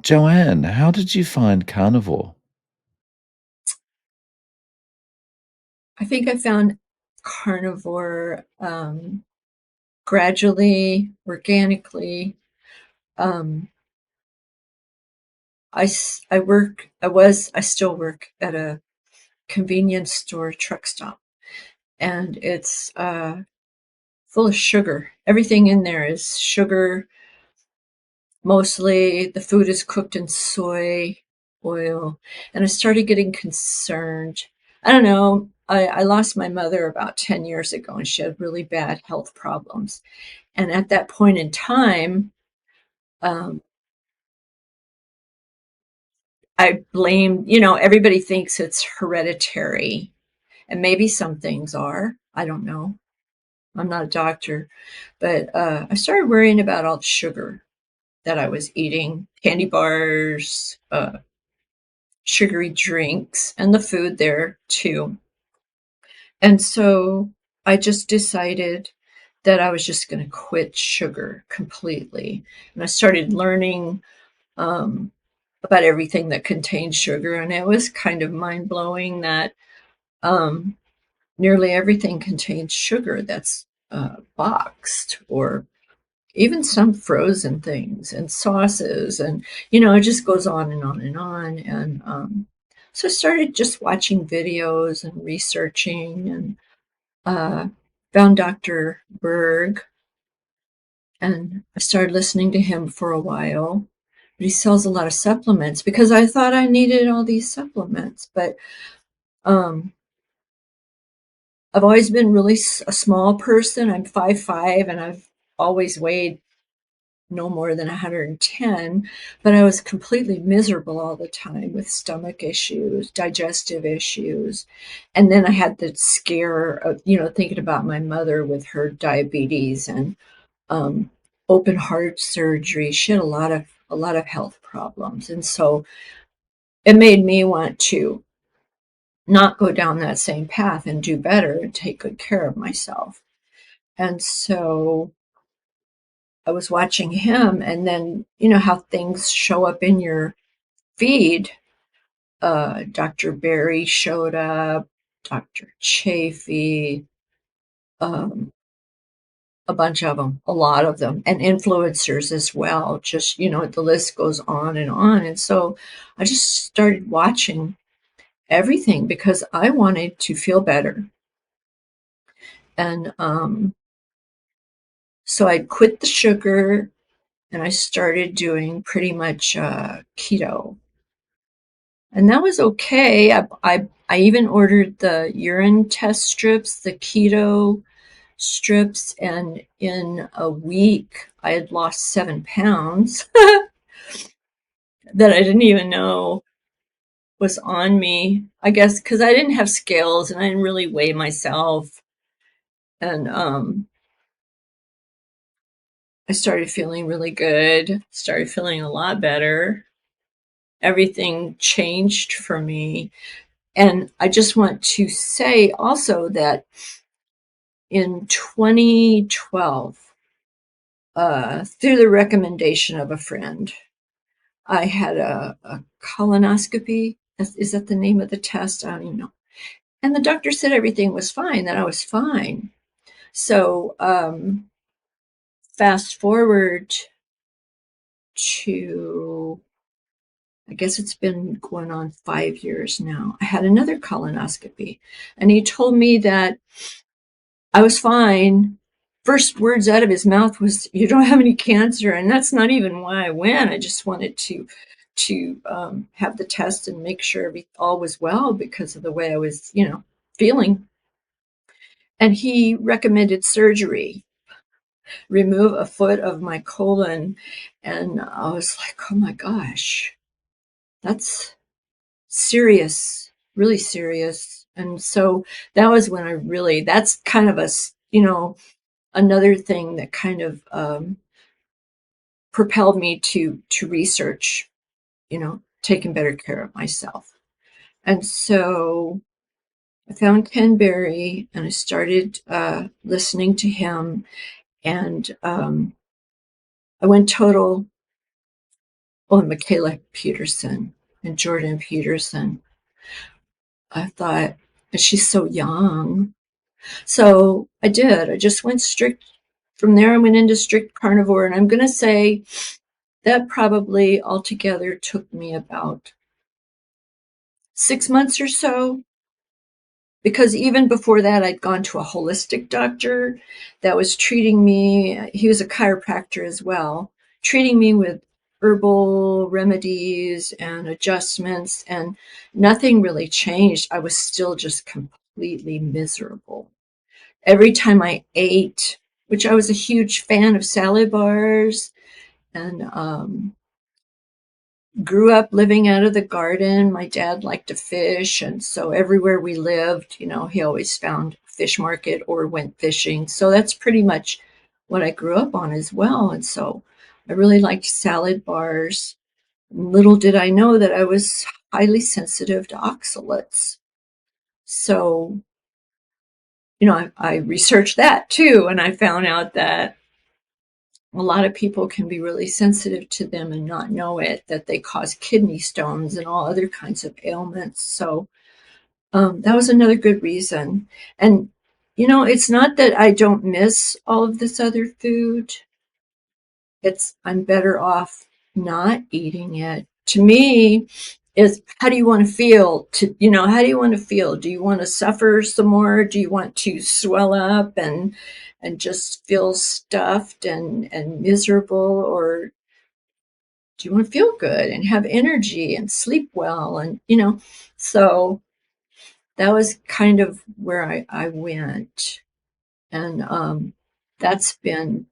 Joanne, how did you find carnivore? I think I found carnivore gradually, organically. Um, I still work at a convenience store truck stop, and it's full of sugar. Everything in there is sugar. Mostly the food is cooked in soy oil, and I started getting concerned. I don't know. I lost my mother about 10 years ago, and she had really bad health problems. And at that point in time, um, I blamed, everybody thinks it's hereditary, and maybe some things are. I don't know. I'm not a doctor, but I started worrying about all the sugar that I was eating, candy bars, sugary drinks, and the food there too. And so I just decided that I was just going to quit sugar completely. And I started learning um, about everything that contained sugar. And it was kind of mind blowing that um, nearly everything contains sugar that's boxed or even some frozen things and sauces. And, it just goes on and on and on. And so I started just watching videos and researching and uh, found Dr. Berg, and I started listening to him for a while. But he sells a lot of supplements because I thought I needed all these supplements. But um, I've always been really a small person. I'm 5'5", and I've always weighed no more than 110, but I was completely miserable all the time with stomach issues, digestive issues. And then I had the scare of, thinking about my mother with her diabetes and um, open heart surgery. She had a lot of health problems. And so it made me want to not go down that same path and do better and take good care of myself. And so I was watching him, and then how things show up in your feed. Dr. Berry showed up, Dr. Chafee, um, a bunch of them, a lot of them, and influencers as well. Just, the list goes on and on. And so I just started watching everything because I wanted to feel better. And so I quit the sugar and I started doing pretty much keto. And that was okay. I even ordered the urine test strips, the keto strips, and in a week I had lost 7 pounds that I didn't even know was on me. I guess because I didn't have scales and I didn't really weigh myself. And I started feeling really good, started feeling a lot better. Everything changed for me. And I just want to say also that in 2012, through the recommendation of a friend, I had a colonoscopy. Is that the name of the test? I don't even know. And the doctor said everything was fine, that I was fine. So fast forward to, I guess it's been going on 5 years now. I had another colonoscopy, and he told me that I was fine. First words out of his mouth was, "You don't have any cancer," and that's not even why I went. I just wanted to have the test and make sure all was well because of the way I was, feeling. And he recommended surgery, remove a foot of my colon, and I was like, "Oh my gosh, that's serious, really serious." And so that was when I really, that's kind of another thing that kind of propelled me to research, taking better care of myself. And so I found Ken Berry and I started listening to him, and I went total Oh, and Michaela Peterson and Jordan Peterson. I thought, and she's so young. So I did. I just went strict. From there, I went into strict carnivore. And I'm going to say that probably altogether took me about 6 months or so, because even before that, I'd gone to a holistic doctor that was treating me. He was a chiropractor as well, treating me with herbal remedies and adjustments, and nothing really changed. I was still just completely miserable. Every time I ate, which I was a huge fan of salad bars, and grew up living out of the garden. My dad liked to fish, and so everywhere we lived, he always found a fish market or went fishing. So that's pretty much what I grew up on as well. And so I really liked salad bars. Little did I know that I was highly sensitive to oxalates. So, I researched that too, and I found out that a lot of people can be really sensitive to them and not know it, that they cause kidney stones and all other kinds of ailments. So that was another good reason. And, it's not that I don't miss all of this other food. It's I'm better off not eating it. To me, is how do you want to feel? How do you want to feel? Do you want to suffer some more? Do you want to swell up and just feel stuffed and miserable, or do you want to feel good and have energy and sleep well? And so that was kind of where I went, and that's been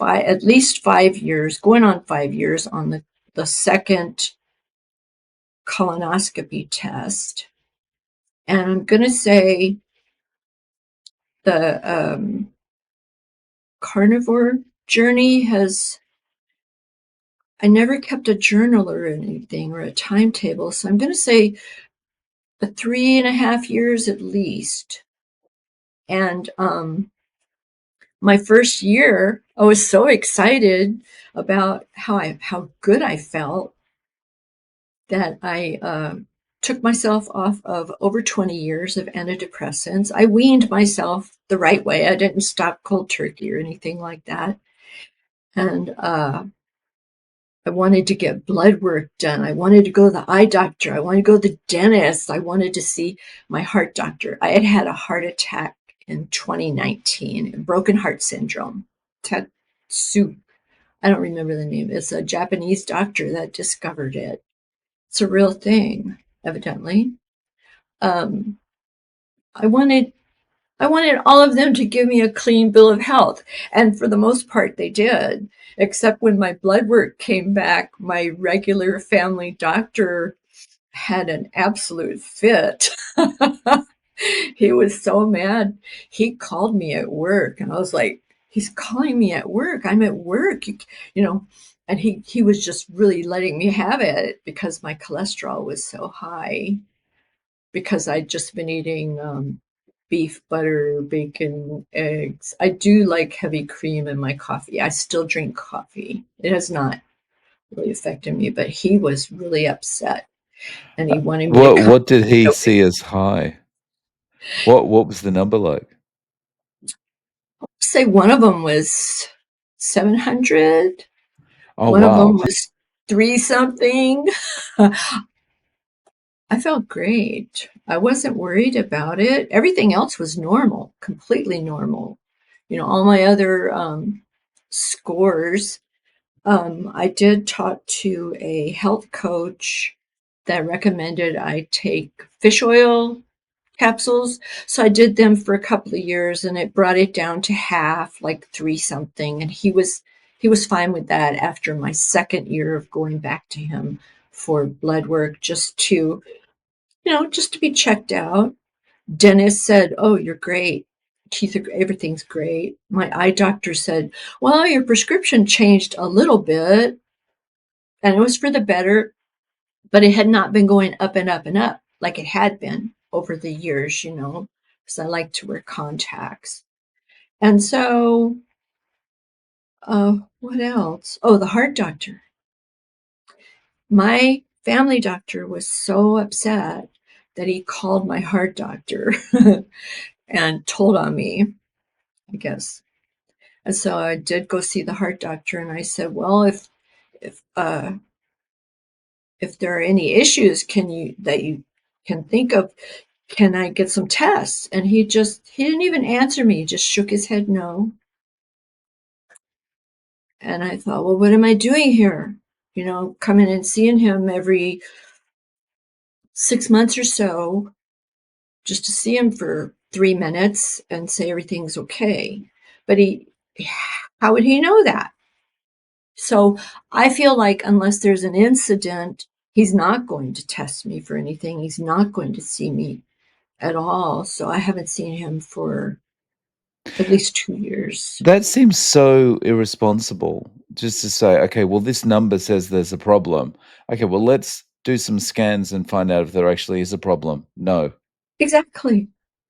at least 5 years, going on 5 years on the second colonoscopy test. And I'm going to say the carnivore journey I never kept a journal or anything or a timetable. So I'm going to say 3.5 years at least. And my first year, I was so excited about how good I felt that I took myself off of over 20 years of antidepressants. I weaned myself the right way. I didn't stop cold turkey or anything like that. And I wanted to get blood work done. I wanted to go to the eye doctor. I wanted to go to the dentist. I wanted to see my heart doctor. I had had a heart attack in 2019, broken heart syndrome. Tetsu. I don't remember the name. It's a Japanese doctor that discovered it. It's a real thing, evidently. Um, I wanted I wanted all of them to give me a clean bill of health, and for the most part, they did. Except when my blood work came back, my regular family doctor had an absolute fit. He was so mad. He called me at work, and I was like, "He's calling me at work. I'm at work, you know." And he was just really letting me have it because my cholesterol was so high, because I'd just been eating beef, butter, bacon, eggs. I do like heavy cream in my coffee. I still drink coffee. It has not really affected me, but he was really upset and he wanted me to come What did he to see as high? What was the number like? say one of them was 700. Oh, One of wow. them was three something. I felt great. I wasn't worried about it. Everything else was normal, completely normal. All my other scores. I did talk to a health coach that recommended I take fish oil capsules. So I did them for a couple of years, and it brought it down to half, like three something. And he was fine with that after my second year of going back to him for blood work, just to be checked out. Dentist said, "Oh, you're great. Teeth everything's great." My eye doctor said, "Well, your prescription changed a little bit, and it was for the better, but it had not been going up and up and up like it had been over the years, because I like to wear contacts." And so, what else? Oh, the heart doctor. My family doctor was so upset that he called my heart doctor and told on me, I guess. And so I did go see the heart doctor, and I said, "Well, if uh, if there are any issues, can you that you can think of, can I get some tests?" And he didn't even answer me. He just shook his head no. And I thought, well, what am I doing here? Coming and seeing him every 6 months or so just to see him for 3 minutes and say everything's okay. But how would he know that? So I feel like unless there's an incident, he's not going to test me for anything. He's not going to see me at all. So I haven't seen him for at least 2 years. That seems so irresponsible just to say, "Okay, well, this number says there's a problem. Okay, well, let's do some scans and find out if there actually is a problem." No. Exactly.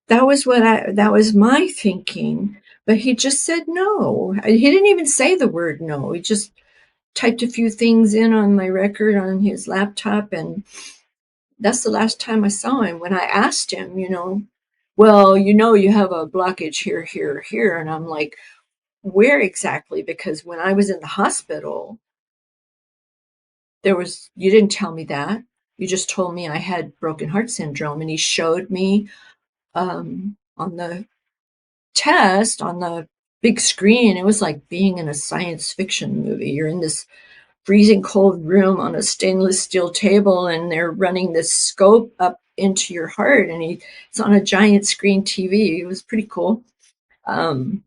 That was my thinking. But he just said no. He didn't even say the word no. He just typed a few things in on my record on his laptop, and that's the last time I saw him. When I asked him, well, you have a blockage here, here, here. And I'm like, where exactly? Because when I was in the hospital, you didn't tell me that. You just told me I had broken heart syndrome. And he showed me on the test on the big screen. It was like being in a science fiction movie. You're in this freezing cold room on a stainless steel table, and they're running this scope up into your heart, and it's on a giant screen TV. It was pretty cool. um,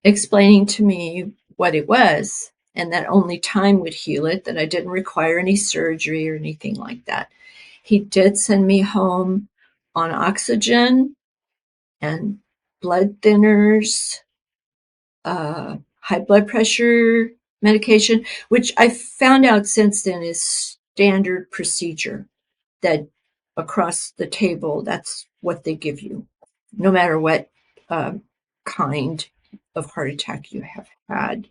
Explaining to me what it was, and that only time would heal it, that I didn't require any surgery or anything like that. He did send me home on oxygen and blood thinners, high blood pressure medication, which I found out since then is standard procedure, that across the table, that's what they give you, no matter what uh, kind of heart attack you have had.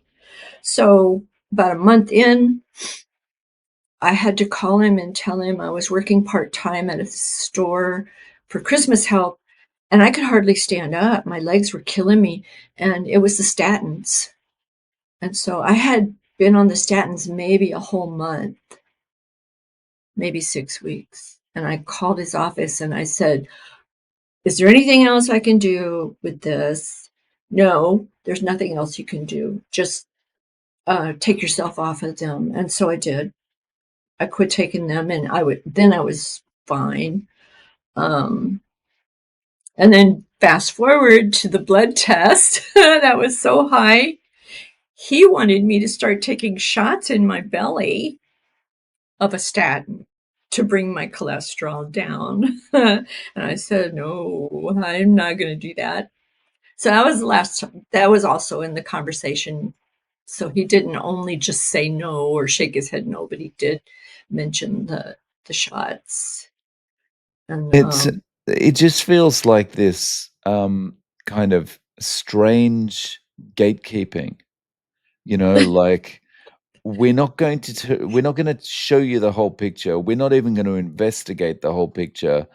So, about a month in, I had to call him and tell him I was working part time at a store for Christmas help, and I could hardly stand up. My legs were killing me, and it was the statins. And so I had been on the statins maybe a whole month, maybe 6 weeks. And I called his office and I said, "Is there anything else I can do with this?" "No, there's nothing else you can do. Just take yourself off of them." And so I did. I quit taking them, and then I was fine. Um, and then fast forward to the blood test that was so high. He wanted me to start taking shots in my belly of a statin to bring my cholesterol down. And I said, "No, I'm not going to do that." So that was the last time. That was also in the conversation. So he didn't only just say no or shake his head no, but he did mention the shots. And It's it just feels like this, kind of strange gatekeeping, like, we're not gonna show you the whole picture, we're not even gonna investigate the whole picture,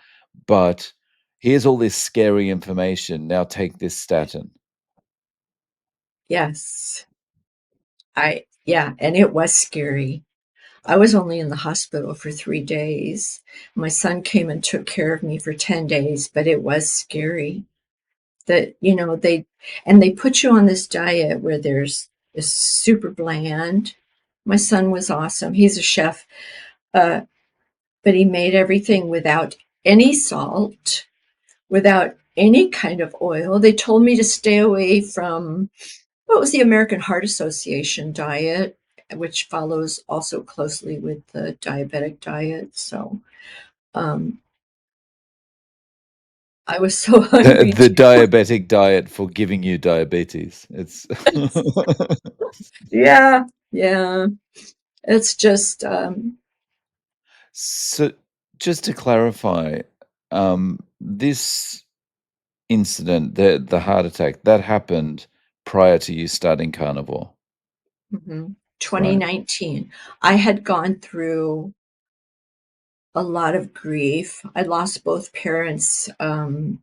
but here's all this scary information, now take this statin. yes, yeah, and it was scary. I was only in the hospital for 3 days. My son came and took care of me for 10 days, but it was scary. That they put you on this diet where there's is super bland. My son was awesome. He's a chef, uh, but he made everything without any salt, without any kind of oil. They told me to stay away from what was the American Heart Association diet, which follows also closely with the diabetic diet. So um, I was so The hungry the too. diabetic diet for giving you diabetes, it's Yeah, yeah. It's just So, just to clarify, this incident, the heart attack, that happened prior to you starting carnivore? mhm. Right. 2019. I had gone through a lot of grief. I lost both parents 12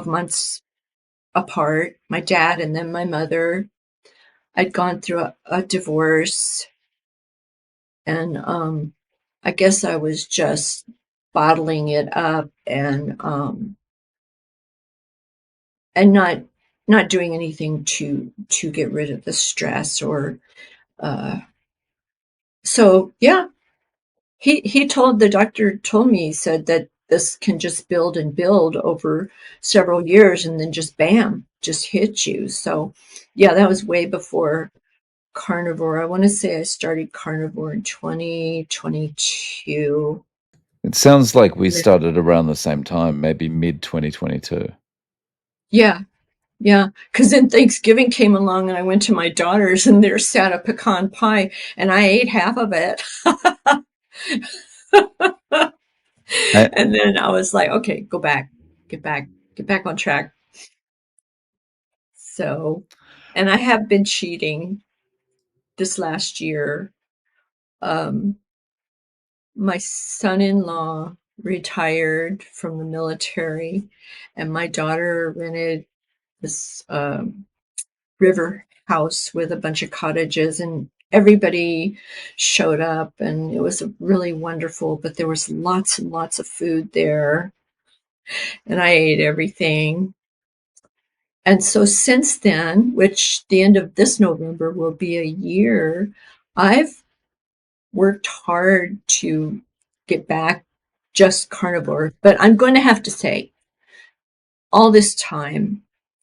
months apart, my dad and then my mother. I'd gone through a divorce, and I guess I was just bottling it up and not doing anything to get rid of the stress or uh, so yeah. He told the doctor told me, he said that this can just build and build over several years and then just bam, just hit you. So yeah, that was way before carnivore. I want to say I started carnivore in 2022. It sounds like we started around the same time, maybe mid 2022. Yeah, yeah. Because then Thanksgiving came along and I went to my daughter's and there sat a pecan pie and I ate half of it. I, And then I was like, okay, go back, get back, get back on track. So, and I have been cheating this last year. Um, my son-in-law retired from the military, and my daughter rented this river house with a bunch of cottages, and everybody showed up, and it was really wonderful. But there was lots and lots of food there, and I ate everything. And so since then, which the end of this November will be a year, I've worked hard to get back just carnivore. But I'm going to have to say, all this time,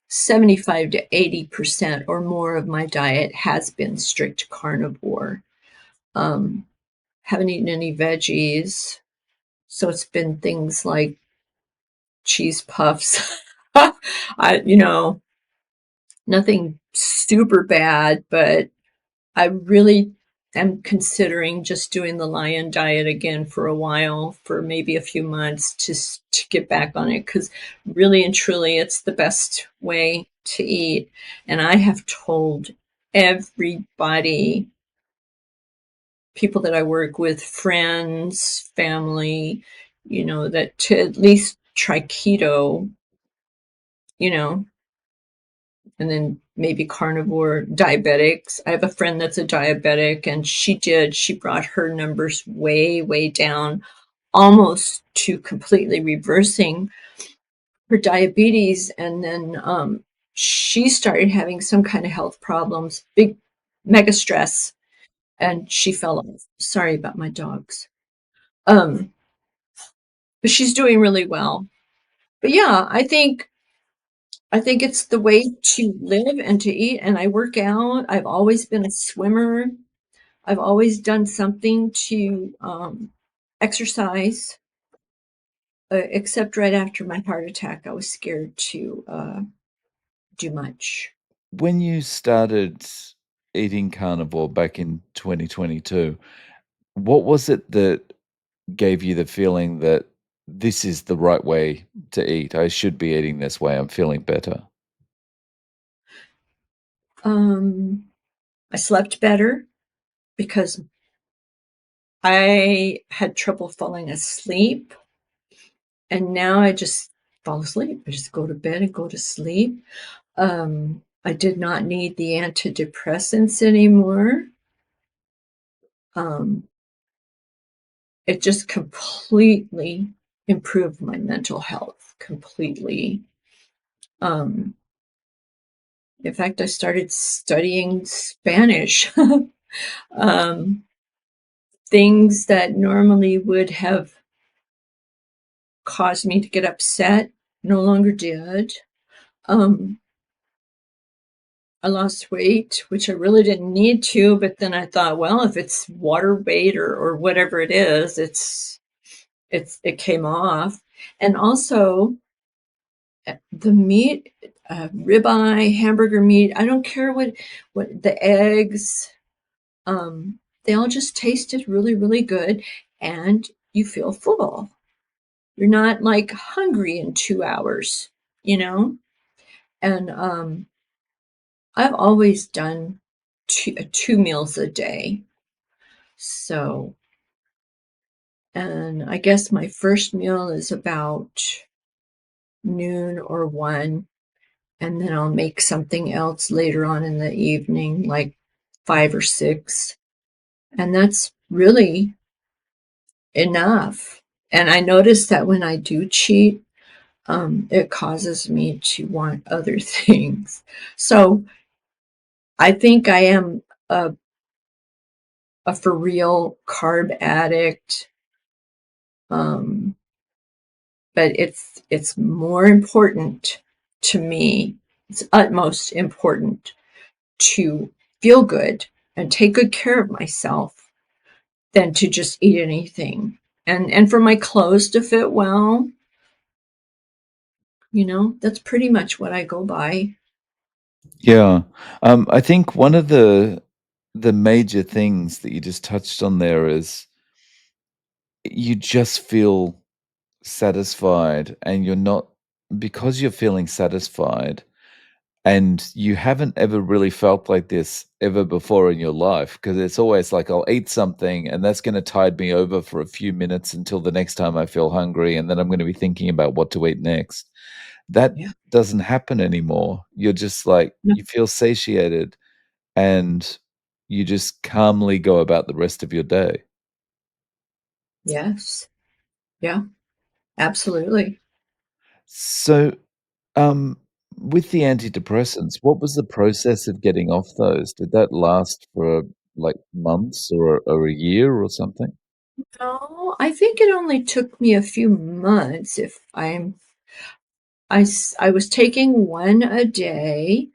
75 to 80% or more of my diet has been strict carnivore. Um, haven't eaten any veggies. So it's been things like cheese puffs. Nothing super bad, but I really am considering just doing the lion diet again for a while, for maybe a few months to get back on it, because really and truly it's the best way to eat. And I have told everybody, people that I work with, friends, family, that to at least try keto, you know, and then maybe carnivore. Diabetics, I have a friend that's a diabetic, and she brought her numbers way, way down, almost to completely reversing her diabetes. And then she started having some kind of health problems, big mega stress, and she fell off. Sorry about my dogs. um but she's doing really well. But yeah, I think it's the way to live and to eat. And I work out. I've always been a swimmer. I've always done something to exercise, except right after my heart attack, I was scared to do much. when you started eating carnivore back in 2022, what was it that gave you the feeling that this is the right way to eat? I should be eating this way. I'm feeling better. Um, I slept better because I had trouble falling asleep, and now I just fall asleep. I just go to bed and go to sleep. I did not need the antidepressants anymore. Um, it just completely improved my mental health completely. Um, in fact, I started studying Spanish. um, things that normally would have caused me to get upset no longer did. Um, I lost weight, which I really didn't need to, but then I thought, well, if it's water weight or whatever it is, it came off. And also the meat, ribeye, hamburger meat, I don't care what the eggs, they all just tasted really, really good, and you feel full. You're not like hungry in 2 hours, you know? And I've always done two meals a day. So, and I guess my first meal is about noon or 1, and then I'll make something else later on in the evening, like 5 or 6, and that's really enough. And I notice that when I do cheat, it causes me to want other things. So I think I am a, a for real carb addict. Um, but it's more important to me. It's utmost important to feel good and take good care of myself than to just eat anything. And for my clothes to fit well, that's pretty much what I go by. Yeah. I think one of the major things that you just touched on there is you just feel satisfied and you're not because you're feeling satisfied and you haven't ever really felt like this ever before in your life because it's always like I'll eat something and that's going to tide me over for a few minutes until the next time I feel hungry and then I'm going to be thinking about what to eat next. That Yeah. doesn't happen anymore. You're just like No. you feel satiated and you just calmly go about the rest of your day. Yes. Yeah. Absolutely. So, um, with the antidepressants, what was the process of getting off those? Did that last for, like, months or a year or something? No, I think it only took me a few months. If I was taking one a day,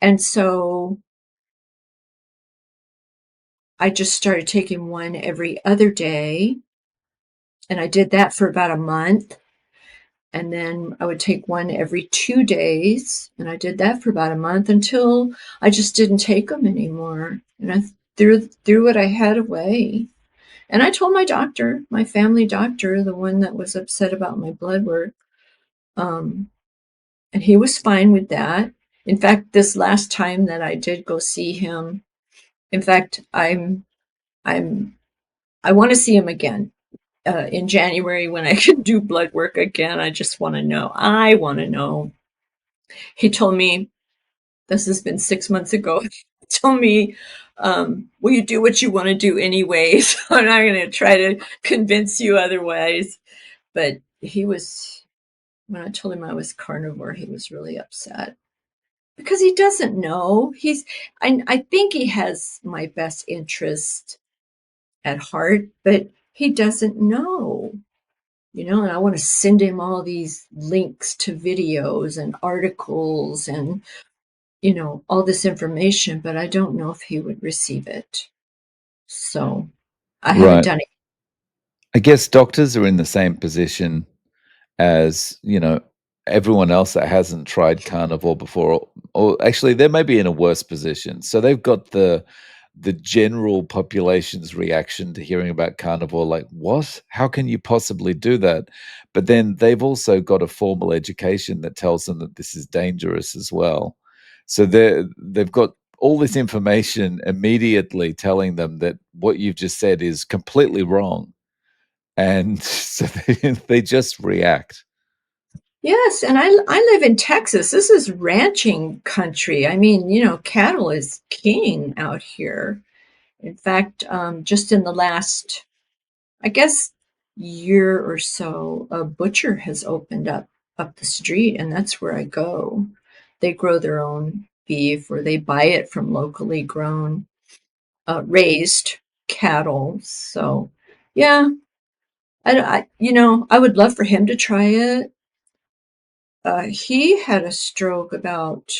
and so I just started taking one every other day, and I did that for about a month. And then I would take one every 2 days, and I did that for about a month until I just didn't take them anymore. And I threw what I had away. And I told my doctor, my family doctor, the one that was upset about my blood work, um, and he was fine with that. In fact, this last time that I did go see him, in fact, I'm I want to see him again in January when I can do blood work again. I just want to know. I want to know. He told me this has been 6 months ago. He told me, "Will you do what you want to do anyways? I'm not going to try to convince you otherwise." But he was when I told him I was carnivore, he was really upset because he doesn't know. I think he has my best interest at heart, but he doesn't know. And I want to send him all these links to videos and articles and, all this information, but I don't know if he would receive it. So I haven't Right. done it. I guess doctors are in the same position as, everyone else that hasn't tried carnivore before, or actually they may be in a worse position. So they've got the general population's reaction to hearing about carnivore, like, "What? How can you possibly do that?" But then they've also got a formal education that tells them that this is dangerous as well. So they've got all this information immediately telling them that what you've just said is completely wrong, and so they just react. Yes, and I live in Texas. This is ranching country. I mean, cattle is king out here. In fact, just in the last, I guess, year or so, a butcher has opened up the street, and that's where I go. They grow their own beef, or they buy it from locally grown, raised cattle. So, yeah, I would love for him to try it. He had a stroke about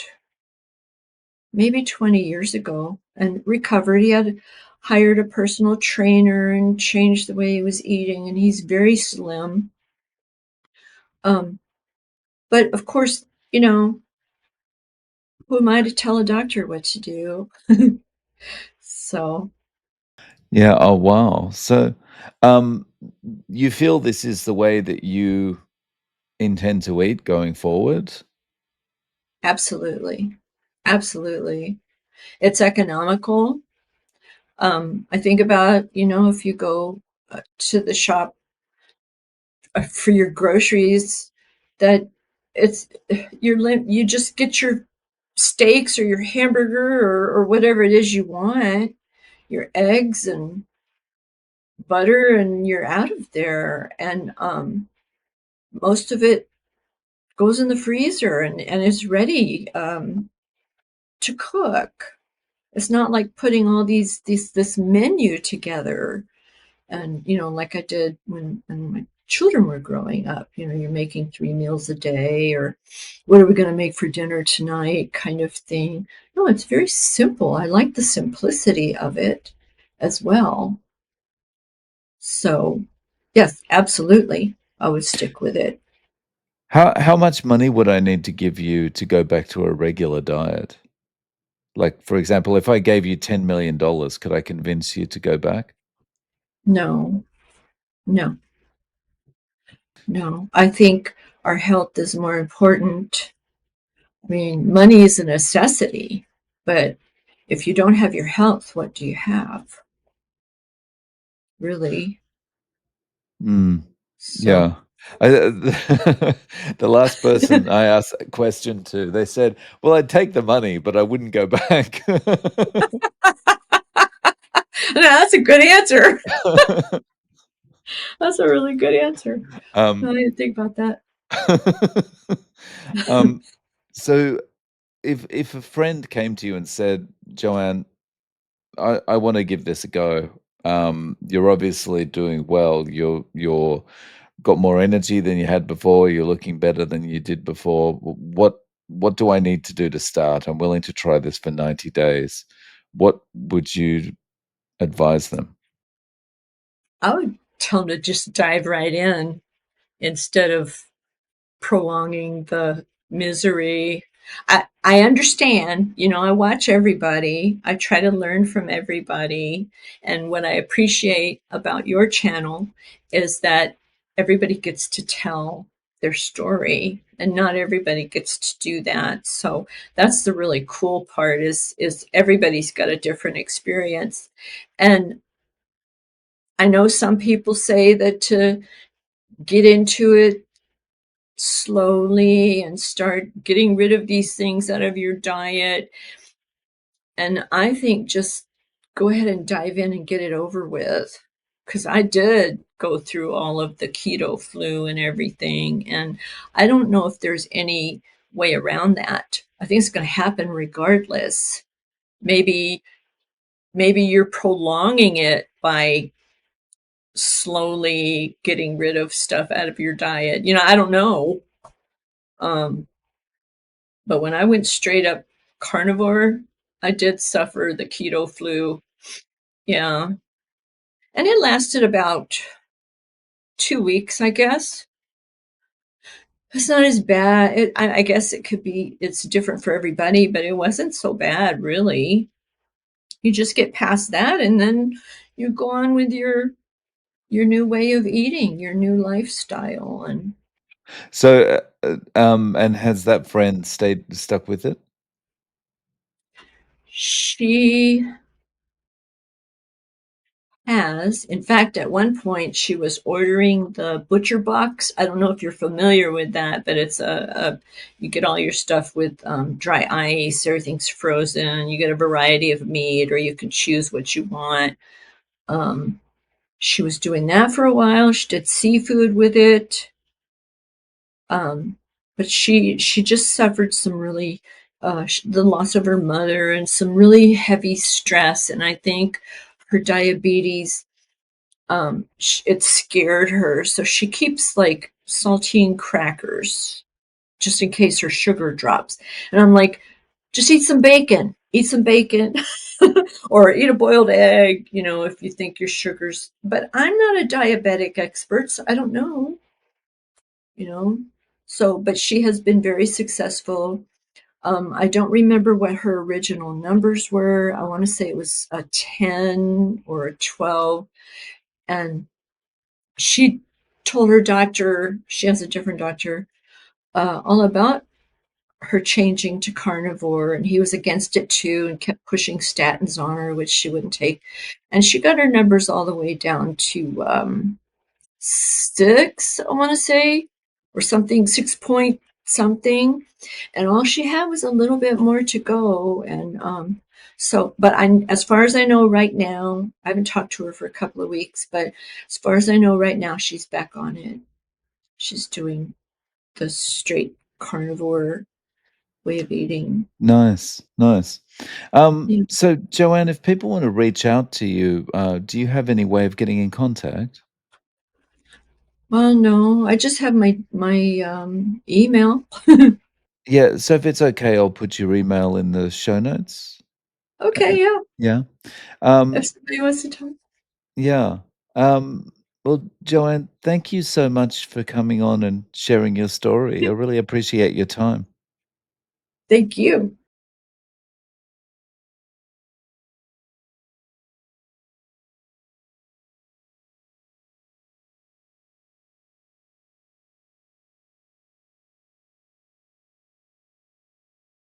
maybe 20 years ago and recovered. He had hired a personal trainer and changed the way he was eating, and he's very slim. Um, but of course, who am I to tell a doctor what to do? So, Yeah, oh, wow. So, um, you feel this is the way that you intend to eat going forward? absolutely. Absolutely. It's economical. I think about, if you go to the shop for your groceries, that it's you just get your steaks or your hamburger or whatever it is you want, your eggs and butter, and you're out of there. And most of it goes in the freezer and is ready to cook. It's not like putting all this menu together. And like I did when my children were growing up. You're making 3 meals a day, or what are we going to make for dinner tonight, kind of thing. No, it's very simple. I like the simplicity of it as well. So yes, absolutely, I would stick with it. How much money would I need to give you to go back to a regular diet? Like, for example, if I gave you $10,000,000, could I convince you to go back? No, no, no, I think our health is more important. I mean, money is a necessity, but if you don't have your health, what do you have? Really? Mm, So, yeah. I the last person I asked that question to, they said, "Well, I'd take the money, but I wouldn't go back." that's a good answer. That's a really good answer. I Um, didn't think about that. um, so if a friend came to you and said, "Joanne, I wanna give this a go. You're obviously doing well. You're got more energy than you had before. You're looking better than you did before. What do I need to do to start? I'm willing to try this for 90 days." What would you advise them? I would tell them to just dive right in instead of prolonging the misery. I understand, I watch everybody. I try to learn from everybody. And what I appreciate about your channel is that everybody gets to tell their story, and not everybody gets to do that. So that's the really cool part, is everybody's got a different experience. And I know some people say that to get into it slowly and start getting rid of these things out of your diet. And I think just go ahead and dive in and get it over with. Because I did go through all of the keto flu and everything. And I don't know if there's any way around that. I think it's going to happen regardless. Maybe, maybe you're prolonging it by slowly getting rid of stuff out of your diet. I don't know. Um, But when I went straight up carnivore, I did suffer the keto flu. Yeah. And it lasted about 2 weeks, I guess. It's not as bad. I guess it could be, it's different for everybody, but it wasn't so bad, really. You just get past that, and then you go on with your new way of eating, your new lifestyle. And So, and has that friend stayed stuck with it? she has. In fact, at one point, she was ordering the butcher box. I don't know if you're familiar with that, but it's you get all your stuff with dry ice, everything's frozen. You get a variety of meat, or you can choose what you want. Um, she was doing that for a while. She did seafood with it. Um, but she just suffered some really the loss of her mother and some really heavy stress, and I think her diabetes, it scared her, so she keeps like saltine crackers just in case her sugar drops. And I'm like, just eat some bacon, or eat a boiled egg, if you think your sugar's. But I'm not a diabetic expert, so I don't know, you know. So, but she has been very successful. I don't remember what her original numbers were. I want to say it was a 10 or a 12. And she told her doctor, she has a different doctor, all about her changing to carnivore, and he was against it too and kept pushing statins on her, which she wouldn't take. And she got her numbers all the way down to 6, I want to say, or something, 6 point something. And all she had was a little bit more to go. And but as far as I know right now, I haven't talked to her for a couple of weeks, but as far as I know right now, she's back on it. She's doing the straight carnivore way of eating. Nice, nice. Yeah. So Joanne, if people want to reach out to you, do you have any way of getting in contact? Well, no, I just have my email. Yeah, so if it's okay, I'll put your email in the show notes. Okay, yeah. Yeah. If Um, somebody wants to talk. yeah. Well, Joanne, thank you so much for coming on and sharing your story. I really appreciate your time. Thank you.